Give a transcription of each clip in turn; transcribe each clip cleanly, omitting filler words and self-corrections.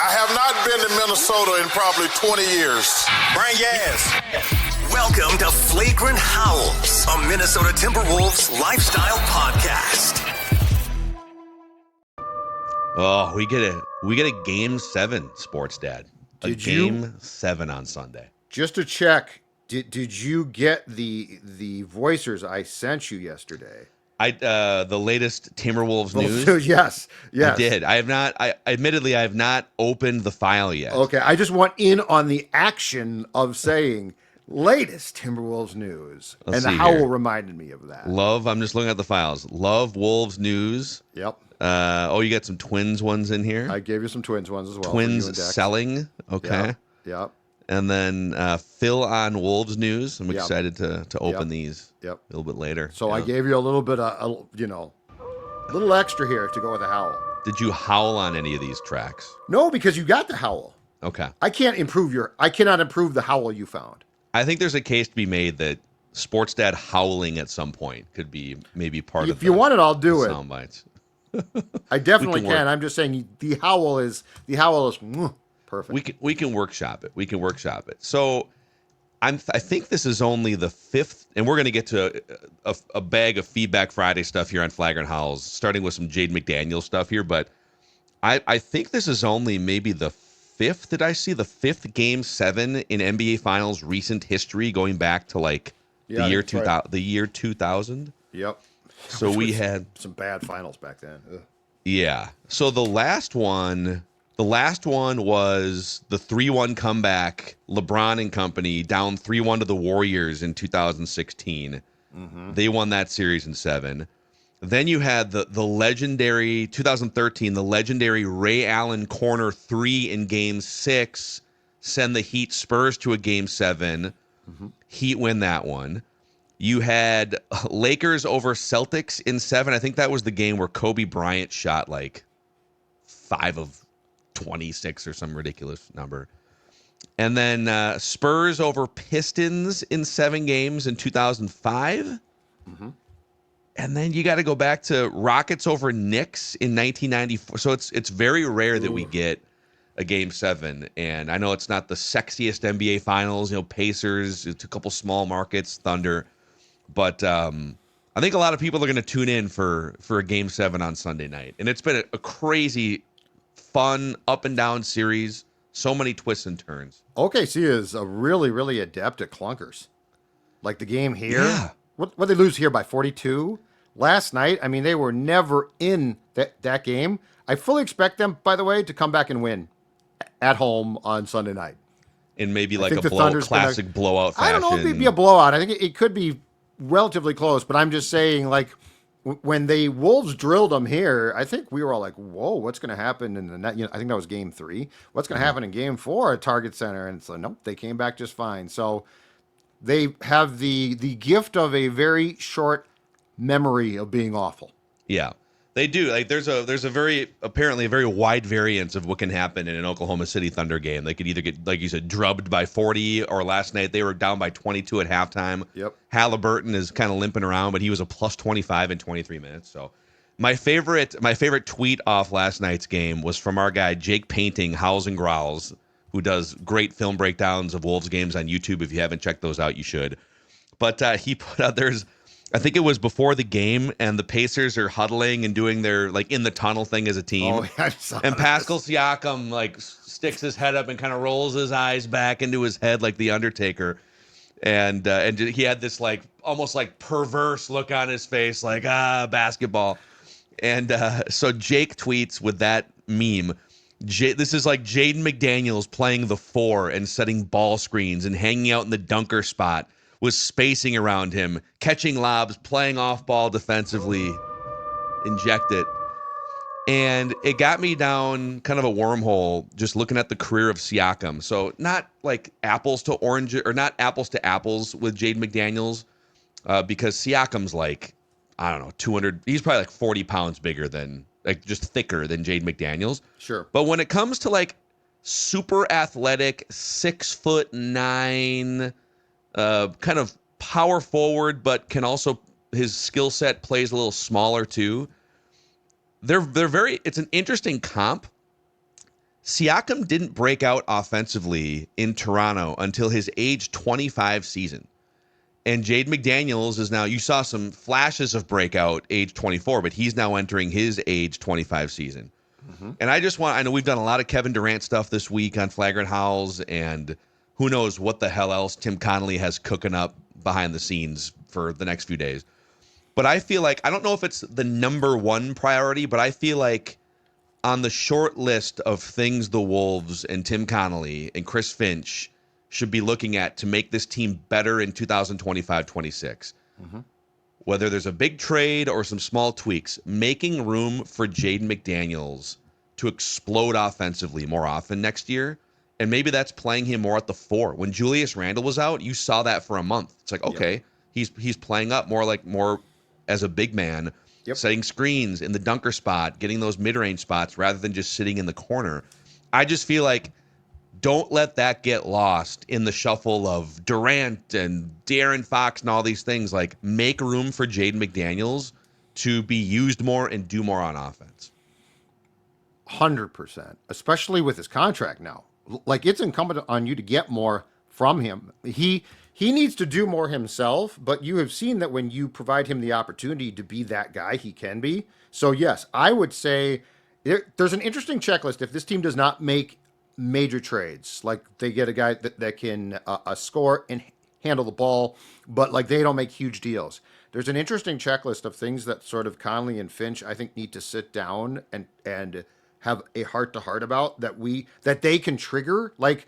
I have not been to Minnesota in probably 20 years. Bring gas. Welcome to Flagrant Howls, a Minnesota Timberwolves lifestyle podcast. Oh, we get a Game 7, Sports Dad. Game 7 on Sunday. Just to check, did you get the voicers I sent you yesterday? The latest Timberwolves news. Yes. I did. I have not. Admittedly, I have not opened the file yet. Okay, I just want in on the action of saying latest Timberwolves news, and the howl reminded me of that. Love. I'm just looking at the files. Love Wolves news. Yep. You got some Twins ones in here. I gave you some Twins ones as well. Twins selling. Okay. Yep. And then Phil on Wolves news. I'm excited to open these a little bit later. So I gave you a little bit of, a little extra here to go with the howl. Did you howl on any of these tracks? No, because you got the howl. Okay. I cannot improve the howl you found. I think there's a case to be made that Sports Dad howling at some point could be maybe part of If you want it, I'll do it. Sound bites. I definitely can. I'm just saying the howl is perfect. We can workshop it. So I think this is only the fifth, and we're going to get to a bag of Feedback Friday stuff here on Flagrant Howls, starting with some Jaden McDaniels stuff here. But I think this is only maybe the fifth. Did I see the fifth Game 7 in NBA Finals recent history, going back to the year 2000? Right. The year 2000. Yep. So we had some bad finals back then. Ugh. Yeah. So the last one was the 3-1 comeback, LeBron and company down 3-1 to the Warriors in 2016. Mm-hmm. They won that series in 7. Then you had the legendary 2013, the legendary Ray Allen corner 3 in Game 6, send the Heat Spurs to a Game 7. Mm-hmm. Heat win that one. You had Lakers over Celtics in 7. I think that was the game where Kobe Bryant shot 5 of 26 or some ridiculous number. And then Spurs over Pistons in 7 games in 2005. Mm-hmm. And then you got to go back to Rockets over Knicks in 1994. So it's very rare that we get a Game 7. And I know it's not the sexiest NBA Finals, Pacers, it's a couple small markets, Thunder. But I think a lot of people are going to tune in for a Game 7 on Sunday night. And it's been a crazy, fun, up and down series. So many twists and turns. OKC is a really, really adept at clunkers. Like the game here. Yeah. What they lose here by 42? Last night, they were never in that game. I fully expect them, by the way, to come back and win at home on Sunday night. In maybe a classic blowout fashion. I don't know if it'd be a blowout. I think it could be relatively close, but I'm just saying, when the Wolves drilled them here, I think we were all like, whoa, what's going to happen in the net? I think that was Game 3. What's going to happen in Game 4 at Target Center? And so, nope, they came back just fine. So they have the gift of a very short memory of being awful. Yeah, they do. There's a apparently a very wide variance of what can happen in an Oklahoma City Thunder game. They could either get, like you said, drubbed by 40, or last night they were down by 22 at halftime. Yep. Halliburton is kind of limping around, but he was a plus 25 in 23 minutes. So my favorite tweet off last night's game was from our guy Jake Painting, Howls and Growls, who does great film breakdowns of Wolves games on YouTube. If you haven't checked those out, you should. But he put out, I think it was before the game, and the Pacers are huddling and doing their in the tunnel thing as a team. Oh, yeah, I saw and this. Pascal Siakam sticks his head up and kind of rolls his eyes back into his head like the Undertaker, and he had this almost perverse look on his face, basketball. And so Jake tweets with that meme. This is like Jaden McDaniels playing the 4 and setting ball screens and hanging out in the dunker spot, with spacing around him, catching lobs, playing off ball defensively, inject it. And it got me down kind of a wormhole just looking at the career of Siakam. So not apples to oranges, or not apples to apples with Jaden McDaniels, because Siakam's 200, he's probably 40 pounds bigger than, just thicker than Jaden McDaniels. Sure. But when it comes to super athletic, 6'9", kind of power forward, but can also, his skill set plays a little smaller too. They're very, it's an interesting comp. Siakam didn't break out offensively in Toronto until his age 25 season. And Jaden McDaniels is now, you saw some flashes of breakout age 24, but he's now entering his age 25 season. And I know we've done a lot of Kevin Durant stuff this week on Flagrant Howls, and who knows what the hell else Tim Conley has cooking up behind the scenes for the next few days. But I feel like, I don't know if it's the number one priority, but I feel like on the short list of things the Wolves and Tim Connolly and Chris Finch should be looking at to make this team better in 2025-26, whether there's a big trade or some small tweaks, making room for Jaden McDaniels to explode offensively more often next year. And maybe that's playing him more at the 4. When Julius Randle was out, you saw that for a month. It's like, okay, he's playing up more as a big man, setting screens in the dunker spot, getting those mid-range spots rather than just sitting in the corner. I just feel like don't let that get lost in the shuffle of Durant and De'Aaron Fox and all these things. Like, make room for Jaden McDaniels to be used more and do more on offense. 100%, especially with his contract now. Like, it's incumbent on you to get more from him. He needs to do more himself, but you have seen that when you provide him the opportunity to be that guy, he can be. So, yes, I would say there's an interesting checklist if this team does not make major trades. Like, they get a guy that can score and handle the ball, but, like, they don't make huge deals. There's an interesting checklist of things that sort of Conley and Finch, I think, need to sit down and have a heart-to-heart about that they can trigger. Like,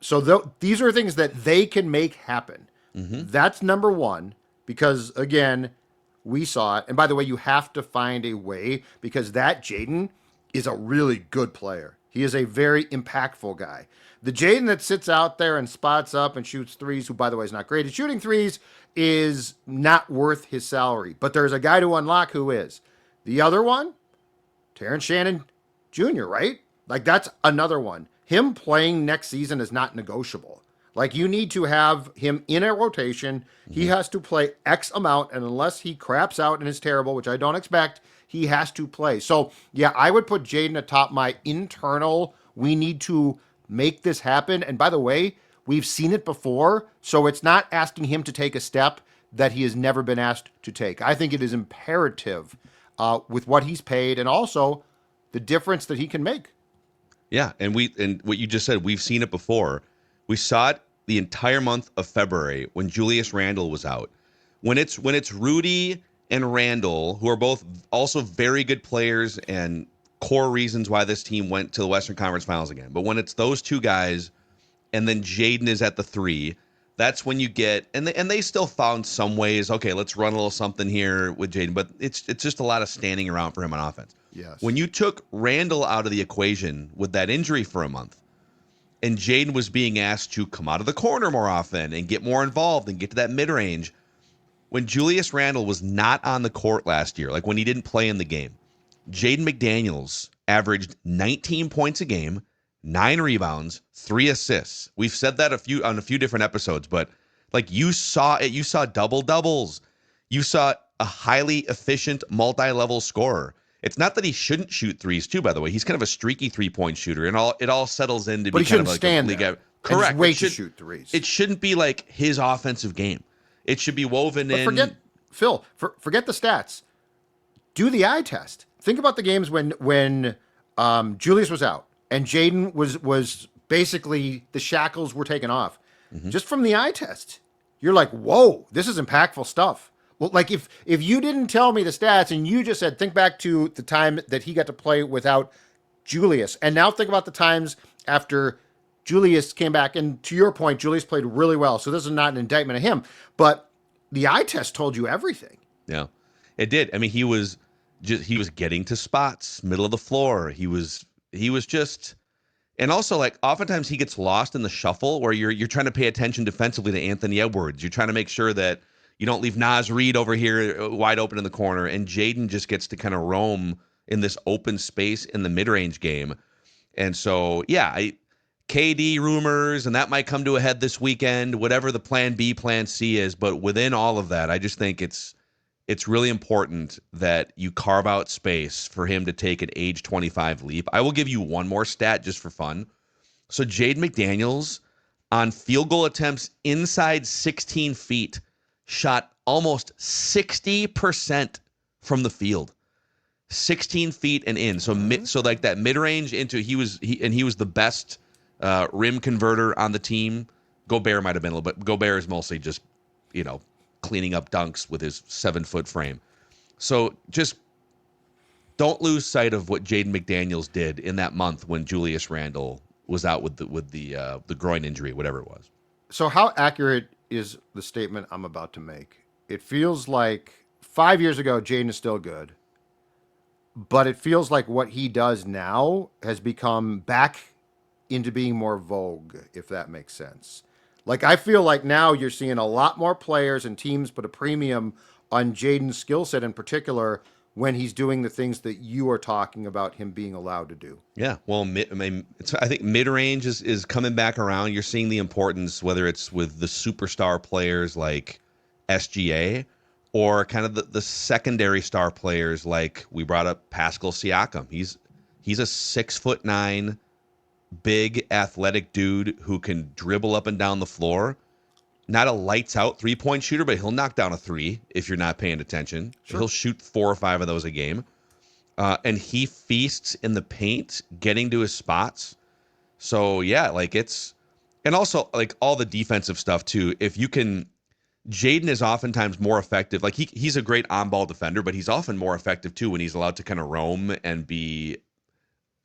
so these are things that they can make happen. That's number one, because, again, we saw it. And by the way, you have to find a way, because that Jaden is a really good player. He is a very impactful guy. The Jaden that sits out there and spots up and shoots threes, who, by the way, is not great at shooting threes, is not worth his salary. But there's a guy to unlock who is. The other one, Terrence Shannon Jr., right? Like, that's another one. Him playing next season is not negotiable. Like, you need to have him in a rotation. He has to play X amount, and unless he craps out and is terrible, which I don't expect, he has to play. So, yeah, I would put Jaden atop my internal, we need to make this happen. And by the way, we've seen it before, so it's not asking him to take a step that he has never been asked to take. I think it is imperative with what he's paid and also the difference that he can make. Yeah, and what you just said, we've seen it before. We saw it the entire month of February when Julius Randle was out. When it's Rudy and Randle, who are both also very good players and core reasons why this team went to the Western Conference Finals again. But when it's those two guys and then Jaden is at the 3, that's when you get, and they still found some ways, okay, let's run a little something here with Jaden, but it's just a lot of standing around for him on offense. Yes. When you took Randle out of the equation with that injury for a month, and Jaden was being asked to come out of the corner more often and get more involved and get to that mid-range, when Julius Randle was not on the court last year, like when he didn't play in the game, Jaden McDaniels averaged 19 points a game, 9 rebounds, 3 assists. We've said that on a few different episodes, but like you saw it, you saw double doubles. You saw a highly efficient multi-level scorer. It's not that he shouldn't shoot threes too, by the way. He's kind of a streaky 3-point shooter, and it all settles into be kind of like a league. Correct. Wait to shoot threes. It shouldn't be like his offensive game. It should be woven in. Forget the stats. Do the eye test. Think about the games when Julius was out and Jaden was basically the shackles were taken off. Just from the eye test, you're like, whoa, this is impactful stuff. Well, like if you didn't tell me the stats and you just said, think back to the time that he got to play without Julius, and now think about the times after Julius came back, and to your point, Julius played really well, so this is not an indictment of him, but the eye test told you everything. Yeah, it did. I mean, he was getting to spots, middle of the floor. He was just, and also like oftentimes he gets lost in the shuffle where you're trying to pay attention defensively to Anthony Edwards. You're trying to make sure that you don't leave Naz Reid over here wide open in the corner, and Jaden just gets to kind of roam in this open space in the mid-range game. And so, yeah, KD rumors, and that might come to a head this weekend, whatever the plan B, plan C is. But within all of that, I just think it's it's really important that you carve out space for him to take an age 25 leap. I will give you one more stat just for fun. So Jaden McDaniels on field goal attempts inside 16 feet shot almost 60% from the field. 16 feet and in. So so like that mid-range into he was the best rim converter on the team. Gobert might have been a little bit. Gobert is mostly just, cleaning up dunks with his 7-foot frame. So just don't lose sight of what Jaden McDaniels did in that month when Julius Randle was out with the groin injury, whatever it was. So how accurate is the statement I'm about to make? It feels like 5 years ago, Jaden is still good, but it feels like what he does now has become back into being more vogue, if that makes sense. Like, I feel like now you're seeing a lot more players and teams put a premium on Jaden's skill set in particular when he's doing the things that you are talking about him being allowed to do. Yeah, well, I think mid-range is coming back around. You're seeing the importance, whether it's with the superstar players like SGA or kind of the secondary star players like we brought up Pascal Siakam. He's a 6'9", big athletic dude who can dribble up and down the floor. Not a lights out 3-point shooter, but he'll knock down a 3 if you're not paying attention. Sure. He'll shoot 4 or 5 of those a game. And he feasts in the paint, getting to his spots. So yeah, and also like all the defensive stuff too. If you can, Jaden is oftentimes more effective. Like he's a great on-ball defender, but he's often more effective too when he's allowed to kind of roam and be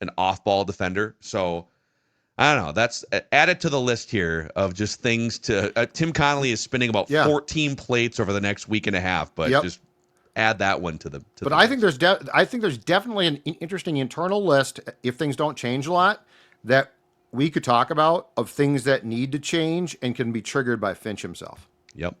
an off-ball defender. So I don't know. That's added to the list here of just things to. Tim Conley is spinning about 14 plates over the next week and a half, but just add that one to the. But I think there's definitely an interesting internal list if things don't change a lot that we could talk about of things that need to change and can be triggered by Finch himself. Yep.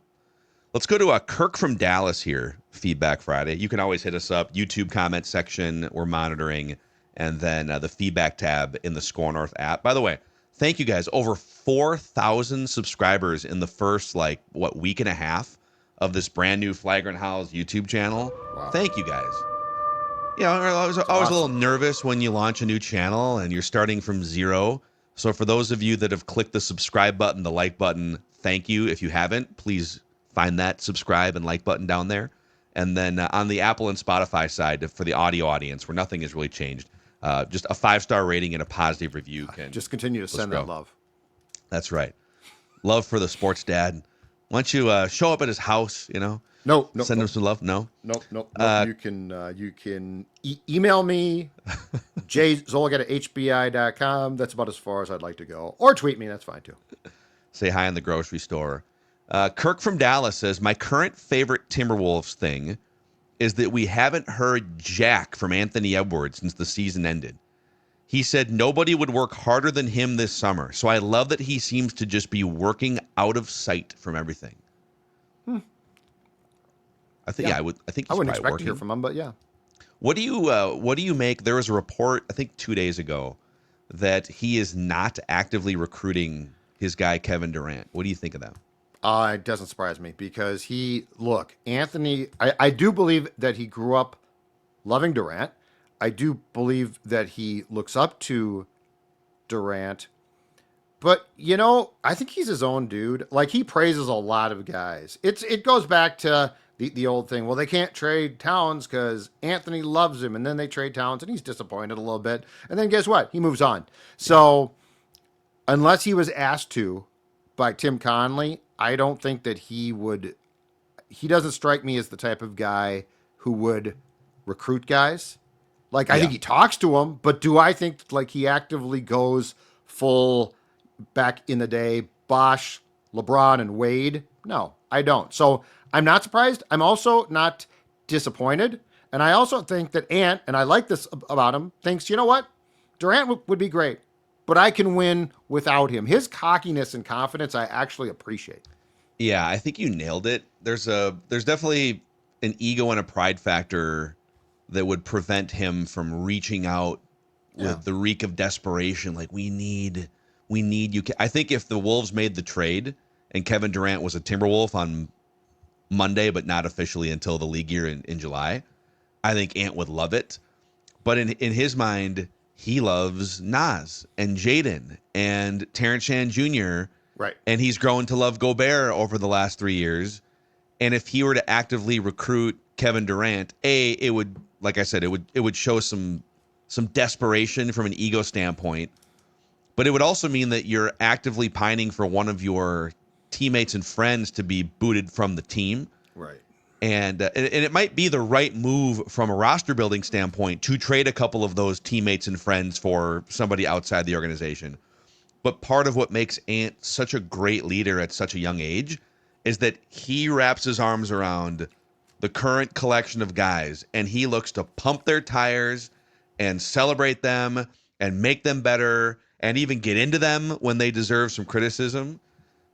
Let's go to Kirk from Dallas here. Feedback Friday. You can always hit us up. YouTube comment section. We're monitoring. And then the feedback tab in the ScorNorn app. By the way, thank you guys. Over 4,000 subscribers in the first, week and a half of this brand new Flagrant Howls YouTube channel. Wow. Thank you guys. I was always a little nervous when you launch a new channel and you're starting from zero. So for those of you that have clicked the subscribe button, the like button, thank you. If you haven't, please find that subscribe and like button down there. And then on the Apple and Spotify side, for the audio audience, where nothing has really changed, just a 5-star rating and a positive review can just continue to send that love. That's right. Love for the sports dad. Why don't you show up at his house, No. Send him some love? No? No. You can email me, jzoliga@hbi.com. That's about as far as I'd like to go. Or tweet me. That's fine, too. Say hi in the grocery store. Kirk from Dallas says, my current favorite Timberwolves thing is that we haven't heard jack from Anthony Edwards since the season ended. He said nobody would work harder than him this summer, so I love that he seems to just be working out of sight from everything. I think I wouldn't expect to hear from him, but yeah. What do you make? There was a report I think 2 days ago that he is not actively recruiting his guy Kevin Durant. What do you think of that? It doesn't surprise me because Anthony, I do believe that he grew up loving Durant. I do believe that he looks up to Durant. But, I think he's his own dude. Like, he praises a lot of guys. It goes back to the old thing. Well, they can't trade Towns because Anthony loves him. And then they trade Towns and he's disappointed a little bit. And then guess what? He moves on. So, unless he was asked to by Tim Conley, I don't think that he doesn't strike me as the type of guy who would recruit guys. Like, I think he talks to them, but do I think like he actively goes full back in the day, Bosh, LeBron, and Wade? No, I don't. So I'm not surprised. I'm also not disappointed. And I also think that Ant, and I like this about him, thinks, you know what? Durant would be great, but I can win without him. His cockiness and confidence, I actually appreciate. Yeah, I think you nailed it. There's definitely an ego and a pride factor that would prevent him from reaching out with the reek of desperation. Like, we need you. I think if the Wolves made the trade and Kevin Durant was a Timberwolf on Monday, but not officially until the league year in July. I think Ant would love it. But in his mind, he loves Nas and Jaden and Terrence Shannon Jr. Right. And he's grown to love Gobert over the last 3 years. And if he were to actively recruit Kevin Durant, it would, like I said, it would show some desperation from an ego standpoint. But it would also mean that you're actively pining for one of your teammates and friends to be booted from the team. Right. And it might be the right move from a roster building standpoint to trade a couple of those teammates and friends for somebody outside the organization. But part of what makes Ant such a great leader at such a young age is that he wraps his arms around the current collection of guys, and he looks to pump their tires and celebrate them and make them better and even get into them when they deserve some criticism.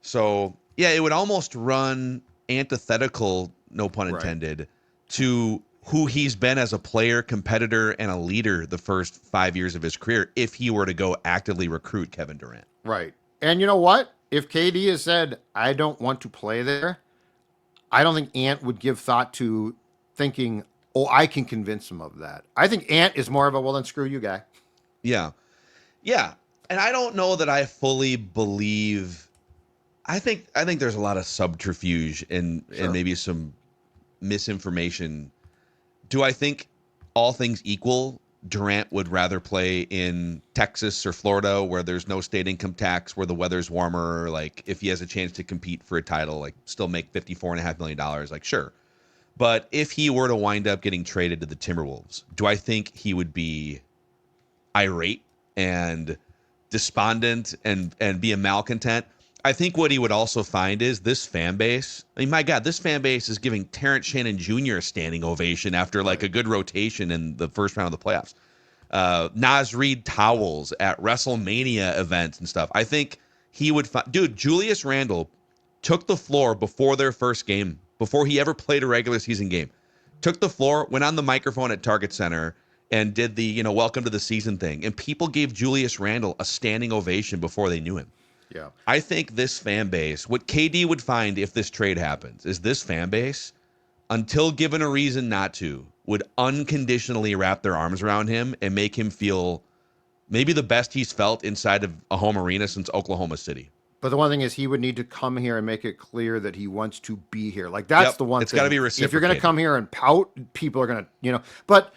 So, yeah, it would almost run antithetical, no pun intended, to who he's been as a player, competitor, and a leader the first 5 years of his career if he were to go actively recruit Kevin Durant. Right. And you know what? If KD has said, I don't want to play there, I don't think Ant would give thought to thinking, oh, I can convince him of that. I think Ant is more of a, well, then screw you guy. Yeah. Yeah. And I don't know that I fully believe. I think there's a lot of subterfuge and maybe some misinformation. Do I think all things equal, Durant would rather play in Texas or Florida where there's no state income tax, where the weather's warmer, like if he has a chance to compete for a title, like still make $54.5 million, like sure. But if he were to wind up getting traded to the Timberwolves, do I think he would be irate and despondent and be a malcontent? I think what he would also find is this fan base. I mean, my God, this fan base is giving Terrence Shannon Jr. a standing ovation after like a good rotation in the first round of the playoffs. Nas Reed towels at WrestleMania events and stuff. I think he would find, dude, Julius Randle took the floor before their first game, before he ever played a regular season game. Took the floor, went on the microphone at Target Center and did the, welcome to the season thing. And people gave Julius Randle a standing ovation before they knew him. Yeah. I think this fan base, what KD would find if this trade happens, is this fan base, until given a reason not to, would unconditionally wrap their arms around him and make him feel maybe the best he's felt inside of a home arena since Oklahoma City. But the one thing is he would need to come here and make it clear that he wants to be here. Like that's the one it's thing. It's got to be reciprocated. If you're going to come here and pout, people are going to, but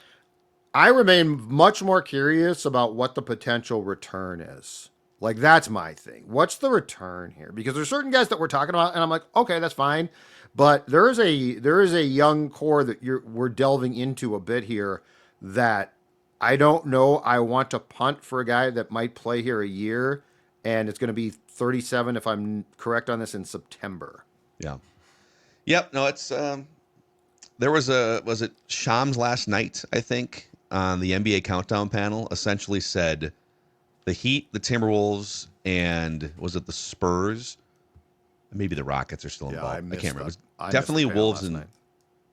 I remain much more curious about what the potential return is. Like, that's my thing. What's the return here? Because there's certain guys that we're talking about, and I'm like, okay, that's fine. But there is a young core that we're delving into a bit here that I don't know. I want to punt for a guy that might play here a year, and it's going to be 37, if I'm correct on this, in September. Yeah. Yep. No, it's there was it Shams last night, I think, on the NBA Countdown panel, essentially said the Heat, the Timberwolves, and was it the Spurs? Maybe the Rockets are still involved. I can't remember. Definitely Wolves, and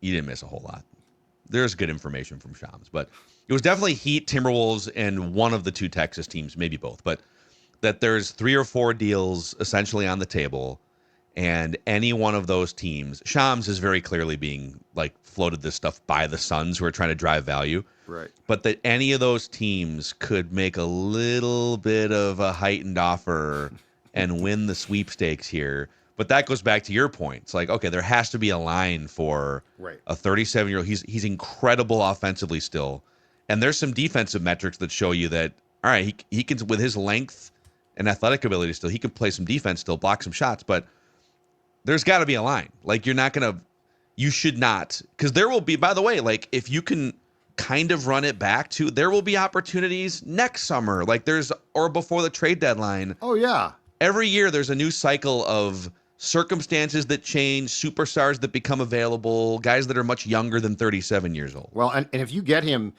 you didn't miss a whole lot. There's good information from Shams, but it was definitely Heat, Timberwolves, and one of the two Texas teams, maybe both. But that there's 3 or 4 deals essentially on the table, and any one of those teams, Shams is very clearly being like floated this stuff by the Suns, who are trying to drive value. Right. But that any of those teams could make a little bit of a heightened offer and win the sweepstakes here. But that goes back to your point. It's like, okay, there has to be a line for a 37-year-old. He's incredible offensively still. And there's some defensive metrics that show you that, all right, he can, with his length and athletic ability still, he can play some defense still, block some shots. But there's got to be a line. Like, you should not. Because there will be, by the way, like, if you can kind of run it back to, there will be opportunities next summer. Like, or before the trade deadline. Oh, yeah. Every year there's a new cycle of circumstances that change, superstars that become available, guys that are much younger than 37 years old. Well, and if you get him,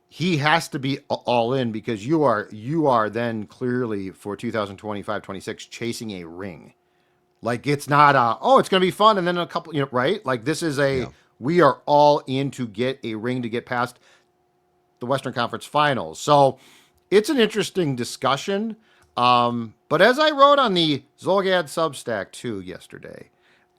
he has to be all in, because you are then clearly for 2025-26 chasing a ring. Like, it's not it's going to be fun and then a couple, right? Like, this is we are all in to get a ring to get past the Western Conference Finals. So it's an interesting discussion. But as I wrote on the Zolgad Substack too yesterday,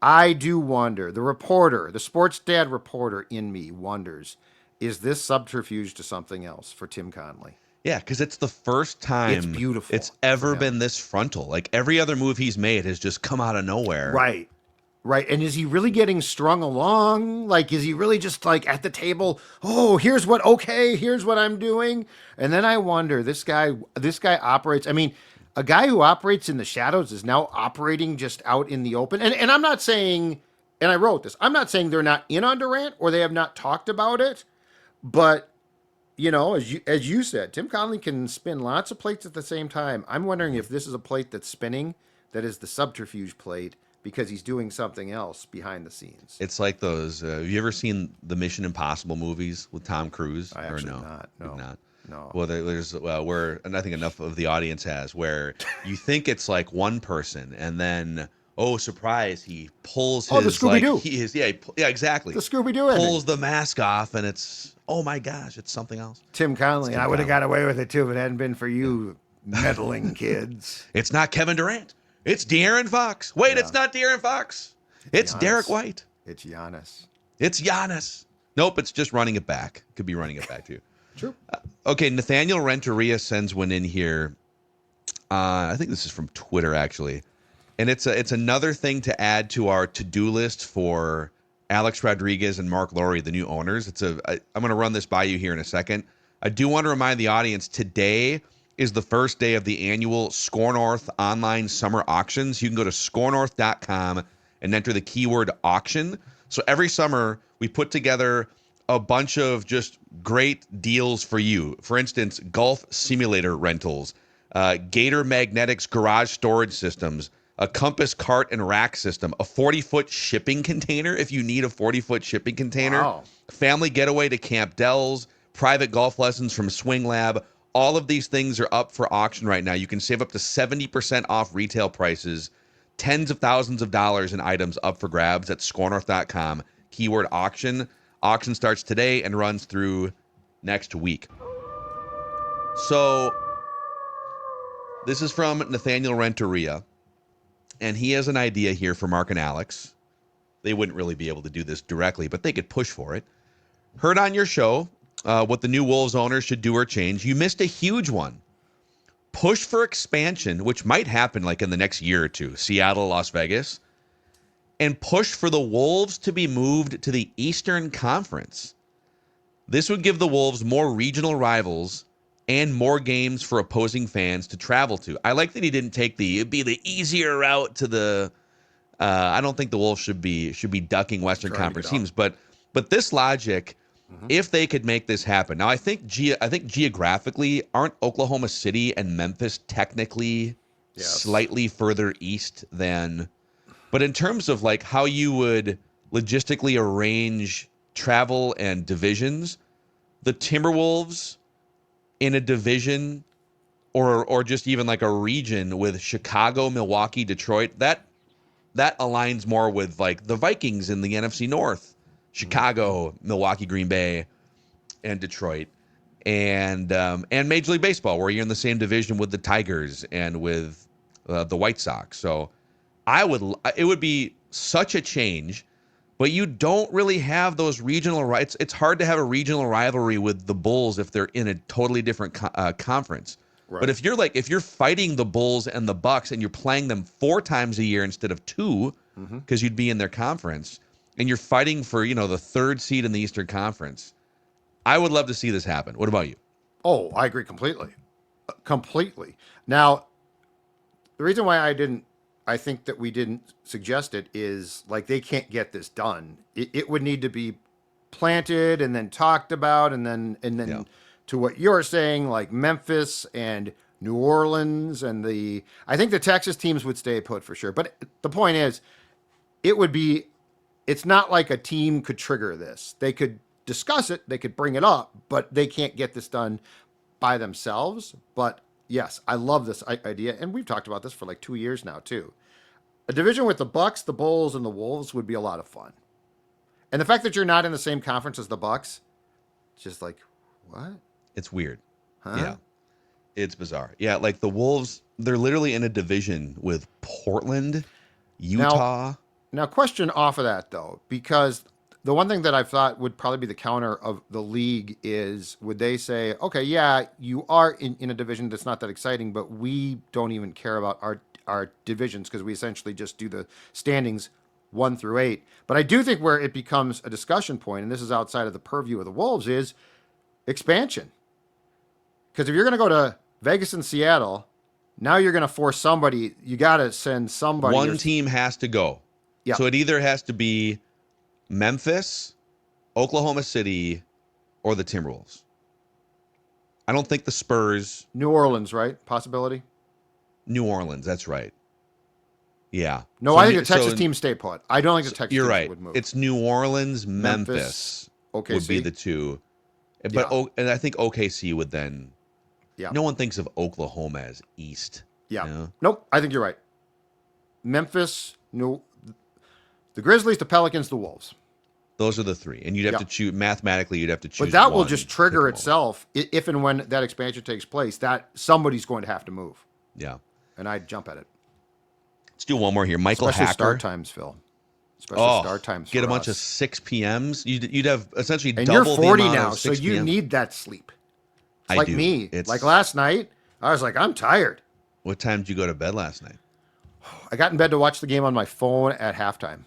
I do wonder. The reporter, the sports dad reporter in me wonders, is this subterfuge to something else for Tim Conley? Yeah, because it's the first time It's beautiful it's for ever him. been this frontal. Like every other move he's made has just come out of nowhere. Right. Right. And is he really getting strung along? Like, is he really just like at the table? Oh, here's what I'm doing. And then I wonder, this guy operates. I mean, a guy who operates in the shadows is now operating just out in the open. And I'm not saying, and I wrote this, I'm not saying they're not in on Durant or they have not talked about it, but as you said, Tim Conley can spin lots of plates at the same time. I'm wondering if this is a plate that's spinning that is the subterfuge plate because he's doing something else behind the scenes. It's like those. Have you ever seen the Mission Impossible movies with Tom Cruise? I actually not. No. You've not. No. Well, there's where, and I think enough of the audience has, where you think it's like one person, and then surprise, he pulls his the Scooby-Doo. Exactly. The Scooby-Doo ending. Pulls the mask off, and it's oh my gosh, it's something else. Tim Conley. Tim I would have Conley. got away with it too if it hadn't been for you meddling kids. It's not Kevin Durant. It's De'Aaron Fox. Wait, Yeah. It's not De'Aaron Fox. It's Giannis. Derek White. It's Giannis. It's Giannis. Nope, it's just running it back. Could be running it back too. True. Okay, Nathaniel Renteria sends one in here. I think this is from Twitter actually, and it's another thing to add to our to-do list for Alex Rodriguez and Mark Lowry, the new owners. I'm going to run this by you here in a second. I do want to remind the audience today is the first day of the annual ScorNorth online summer auctions. You can go to scornorth.com and enter the keyword auction. So every summer we put together a bunch of just great deals for you. For instance, golf simulator rentals, Gator Magnetics garage storage systems, a Compass cart and rack system, a 40-foot shipping container if you need a 40-foot shipping container, Wow. family getaway to Camp Dells, private golf lessons from Swing Lab. All of these things are up for auction right now. You can save up to 70% off retail prices, tens of thousands of dollars in items up for grabs at scornorth.com. Keyword auction. Auction starts today and runs through next week. So this is from Nathaniel Renteria, and he has an idea here for Mark and Alex. They wouldn't really be able to do this directly, but they could push for it. Heard on your show what the new Wolves owners should do or change. You missed a huge one. Push for expansion, which might happen like in the next year or two. Seattle, Las Vegas. And push for the Wolves to be moved to the Eastern Conference. This would give the Wolves more regional rivals and more games for opposing fans to travel to. I like that he didn't take it'd be the easier route to the I don't think the Wolves should be ducking Western Conference teams, but this logic, if they could make this happen. Now I think geographically, aren't Oklahoma City and Memphis technically slightly further east than, but in terms of like how you would logistically arrange travel and divisions, the Timberwolves in a division or just even like a region with Chicago, Milwaukee, Detroit, that aligns more with like the Vikings in the NFC North, Chicago, Milwaukee, Green Bay, and Detroit, and Major League Baseball, where you're in the same division with the Tigers and with the White Sox. So it would be such a change, but you don't really have those regional rights. It's hard to have a regional rivalry with the Bulls if they're in a totally different conference. Right. But if you're fighting the Bulls and the Bucks and you're playing them 4 times a year instead of 2, because you'd be in their conference, and you're fighting for, the 3rd seed in the Eastern Conference, I would love to see this happen. What about you? Oh, I agree completely. Completely. Now, the reason why I think that we didn't suggest it is like they can't get this done. It would need to be planted and then talked about and then to what you're saying, like Memphis and New Orleans and I think the Texas teams would stay put for sure. But the point is, it's not like a team could trigger this. They could discuss it, they could bring it up, but they can't get this done by themselves. But yes, I love this idea. And we've talked about this for like 2 years now too. A division with the Bucks, the Bulls, and the Wolves would be a lot of fun. And the fact that you're not in the same conference as the Bucks, just like, what? It's weird. Huh? Yeah. It's bizarre. Yeah, like the Wolves, they're literally in a division with Portland, Utah, Now, question off of that, though, because the one thing that I thought would probably be the counter of the league is would they say, okay, yeah, you are in a division that's not that exciting, but we don't even care about our divisions because we essentially just do the standings 1 through 8. But I do think where it becomes a discussion point, and this is outside of the purview of the Wolves, is expansion. Because if you're going to go to Vegas and Seattle, now you're going to force somebody, you got to send somebody. One team has to go. Yeah. So it either has to be Memphis, Oklahoma City, or the Timberwolves. I don't think the Spurs. New Orleans, right? Possibility? New Orleans, that's right. Yeah. No, I think the Texas team stay put. I don't think the Texas team would move. It's New Orleans, Memphis OKC would be the two. But and I think OKC would then. Yeah. No one thinks of Oklahoma as East. Yeah. You know? Nope. I think you're right. Memphis, the Grizzlies, the Pelicans, the Wolves. Those are the three, and you'd have to choose mathematically. You'd have to choose. But that will just trigger itself if and when that expansion takes place. That somebody's going to have to move. Yeah. And I'd jump at it. Let's do one more here. Michael Especially Hacker. start times, Phil. Especially start times. Get a bunch of 6 p.m.s. You'd have essentially double the amount. And you're 40 now, of so you PM. need that sleep. It's I like do. me. Like last night, I was like, I'm tired. What time did you go to bed last night? I got in bed to watch the game on my phone at halftime.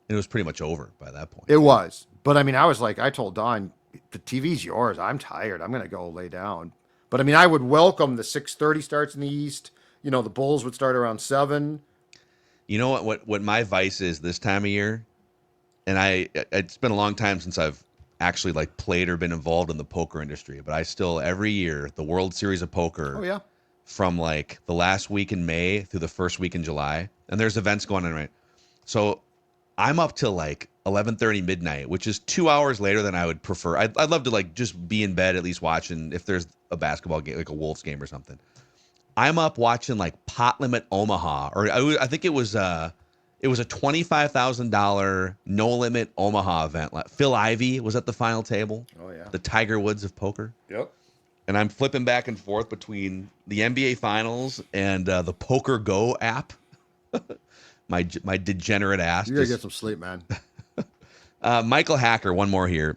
It was pretty much over by that point. It was. But I mean, I was like, I told Dawn, the TV's yours. I'm tired. I'm going to go lay down. But I mean, I would welcome the 6:30 starts in the East. You know, the Bulls would start around 7. You know what my vice is this time of year? And it's been a long time since I've actually like played or been involved in the poker industry, but I still every year the World Series of Poker. Oh yeah. From like the last week in May through the first week in July, and there's events going on, right? So I'm up till like 11:30 midnight, which is 2 hours later than I would prefer. I'd love to like just be in bed at least watching if there's a basketball game, like a Wolves game or something. I'm up watching like Pot Limit Omaha, or I think it was a $25,000 no limit Omaha event. Like Phil Ivey was at the final table. Oh yeah. The Tiger Woods of poker. Yep. And I'm flipping back and forth between the NBA Finals and the Poker Go app. my degenerate ass. You gotta get some sleep, man. Michael Hacker, one more here,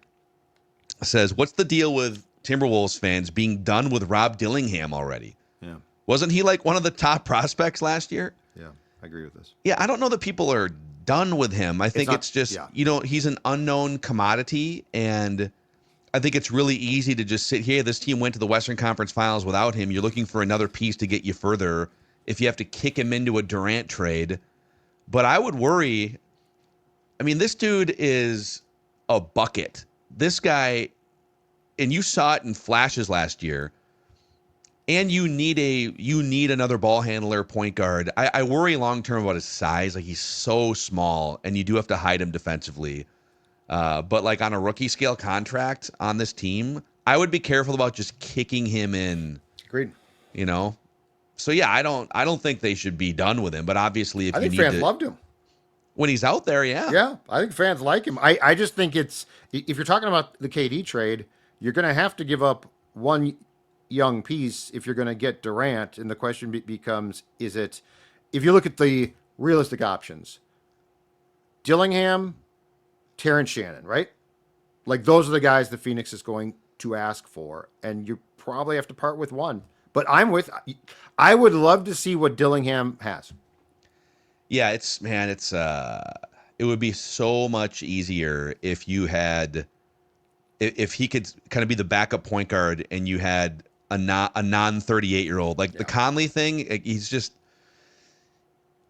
says, "What's the deal with Timberwolves fans being done with Rob Dillingham already? Yeah. Wasn't he like one of the top prospects last year?" Yeah, I agree with this. Yeah, I don't know that people are done with him. I think it's just, yeah. He's an unknown commodity, and I think it's really easy to just sit here. This team went to the Western Conference Finals without him. You're looking for another piece to get you further if you have to kick him into a Durant trade. But I would worry. I mean, this dude is a bucket. This guy, and you saw it in flashes last year, and you need another ball handler, point guard. I worry long-term about his size. Like, he's so small, and you do have to hide him defensively. But like on a rookie scale contract on this team, I would be careful about just kicking him in. Agreed. So yeah, I don't think they should be done with him. But obviously, if I you think need fans loved him when he's out there, yeah. Yeah, I think fans like him. I just think it's, if you're talking about the KD trade, you're going to have to give up one young piece if you're going to get Durant. And the question becomes, is it, if you look at the realistic options, Dillingham, Terrence Shannon, right? Like, those are the guys the Phoenix is going to ask for, and you probably have to part with one. But I would love to see what Dillingham has. Yeah, it would be so much easier if he could kind of be the backup point guard and you had a non 38-year-old. Like the Conley thing,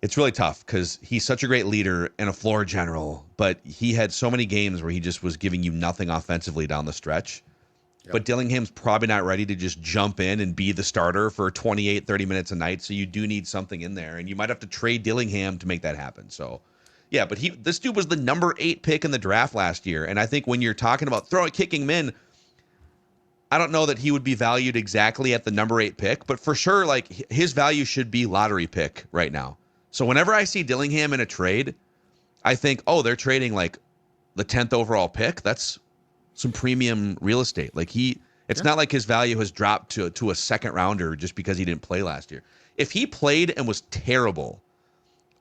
it's really tough because he's such a great leader and a floor general, but he had so many games where he just was giving you nothing offensively down the stretch. Yep. But Dillingham's probably not ready to just jump in and be the starter for 28, 30 minutes a night, so you do need something in there, and you might have to trade Dillingham to make that happen. So, yeah, but this dude was the number 8 pick in the draft last year, and I think when you're talking about kicking him in, I don't know that he would be valued exactly at the number 8 pick, but for sure, like, his value should be lottery pick right now. So whenever I see Dillingham in a trade, I think, oh, they're trading like the 10th overall pick. That's some premium real estate. Like it's not like his value has dropped to a second rounder just because he didn't play last year. If he played and was terrible,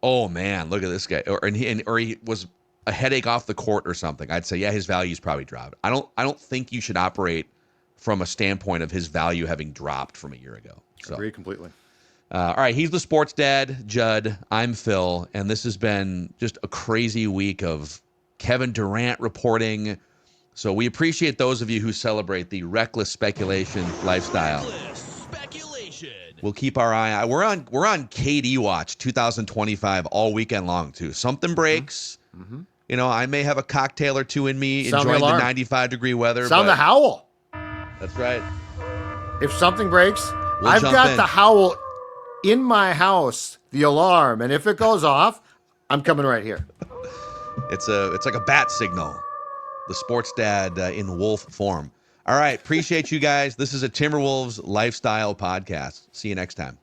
oh man, look at this guy, or he was a headache off the court or something, I'd say, yeah, his value's probably dropped. I don't think you should operate from a standpoint of his value having dropped from a year ago. So. Agree completely. All right, he's the sports dad, Judd. I'm Phil, and this has been just a crazy week of Kevin Durant reporting. So we appreciate those of you who celebrate the reckless speculation lifestyle. We'll keep our eye out. We're on KD watch 2025 all weekend long too. Something breaks. Mm-hmm. You know, I may have a cocktail or two in me, enjoying the 95-degree weather. Sound the howl. That's right. If something breaks, I've got the howl in my house, the alarm, and if it goes off, I'm coming right here. It's like a bat signal. The sports dad in wolf form. All right, appreciate you guys. This is a Timberwolves lifestyle podcast. See you next time.